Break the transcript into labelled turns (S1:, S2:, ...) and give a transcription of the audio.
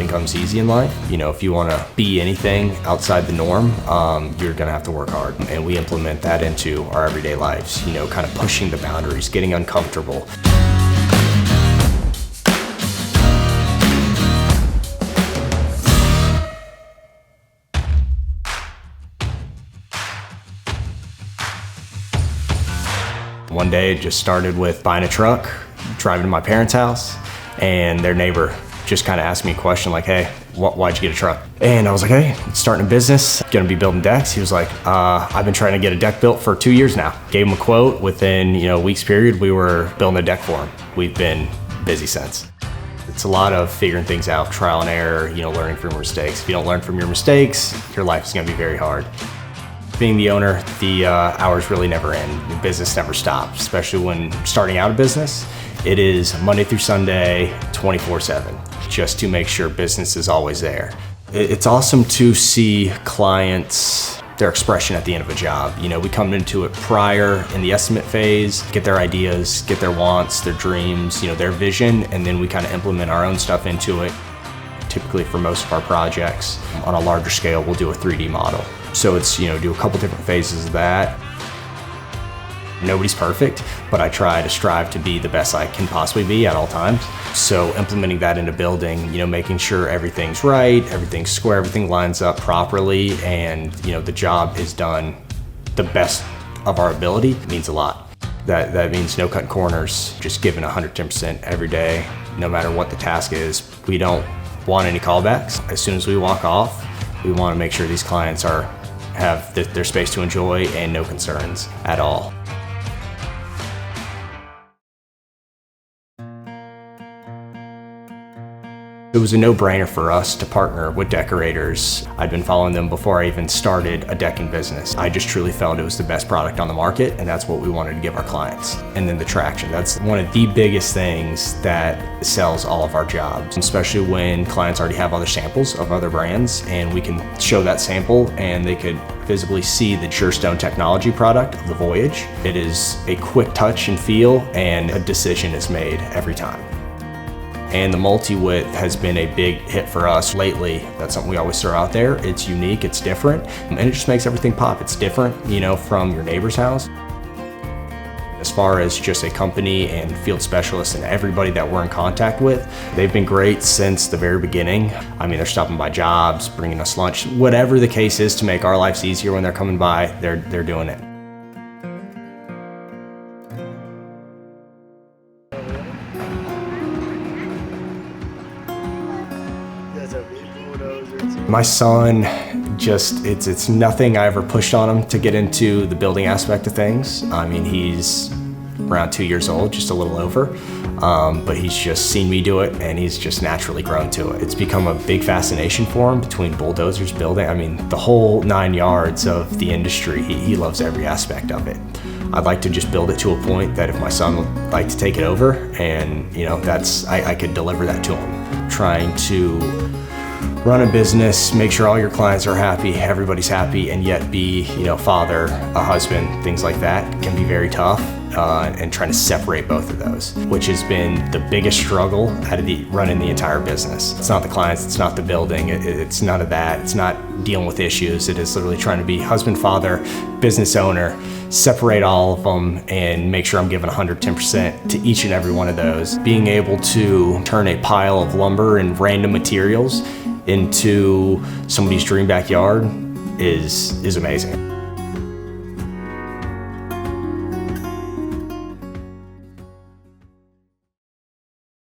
S1: nothing comes easy in life. You know, if you want to be anything outside the norm, you're going to have to work hard. And we implement that into our everyday lives, you know, kind of pushing the boundaries, getting uncomfortable. One day it just started with buying a truck, driving to my parents' house, and their neighbor just kind of asked me a question like, hey, why'd you get a truck? And I was like, hey, starting a business, gonna be building decks. He was like, I've been trying to get a deck built for 2 years now. Gave him a quote. Within, a week's period, we were building a deck for him. We've been busy since. It's a lot of figuring things out, trial and error, learning from your mistakes. If you don't learn from your mistakes, your life is gonna be very hard. Being the owner, the hours really never end. The business never stops, especially when starting out a business. It is Monday through Sunday, 24/7, just to make sure business is always there. It's awesome to see clients, their expression at the end of a job. We come into it prior in the estimate phase, get their ideas, get their wants, their dreams, their vision, and then we kind of implement our own stuff into it. Typically for most of our projects, on a larger scale, we'll do a 3D model. So it's, do a couple different phases of that. Nobody's perfect, but I try to strive to be the best I can possibly be at all times. So implementing that into building, making sure everything's right, everything's square, everything lines up properly, and the job is done the best of our ability means a lot. That means no cutting corners, just giving 110% every day, no matter what the task is. We don't want any callbacks. As soon as we walk off, we want to make sure these clients have their space to enjoy and no concerns at all. It was a no-brainer for us to partner with decorators. I'd been following them before I even started a decking business. I just truly felt it was the best product on the market, and that's what we wanted to give our clients. And then the traction. That's one of the biggest things that sells all of our jobs, especially when clients already have other samples of other brands, and we can show that sample and they could visibly see the Surestone technology product of the Voyage. It is a quick touch and feel, and a decision is made every time. And the multi-width has been a big hit for us lately. That's something we always throw out there. It's unique, it's different, and it just makes everything pop. It's different, from your neighbor's house. As far as just a company and field specialists and everybody that we're in contact with, they've been great since the very beginning. I mean, they're stopping by jobs, bringing us lunch, whatever the case is to make our lives easier when they're coming by, they're doing it. My son, it's nothing I ever pushed on him to get into the building aspect of things. I mean, he's around 2 years old, just a little over, but he's just seen me do it, and he's just naturally grown to it. It's become a big fascination for him between bulldozers, building, I mean, the whole 9 yards of the industry. He loves every aspect of it. I'd like to just build it to a point that if my son would like to take it over, and I could deliver that to him. Trying to run a business, make sure all your clients are happy, everybody's happy, and yet be, father, a husband, things like that can be very tough. And trying to separate both of those, which has been the biggest struggle out of running the entire business. It's not the clients, it's not the building, it's none of that. It's not dealing with issues. It is literally trying to be husband, father, business owner, separate all of them and make sure I'm giving 110% to each and every one of those. Being able to turn a pile of lumber and random materials into somebody's dream backyard is amazing.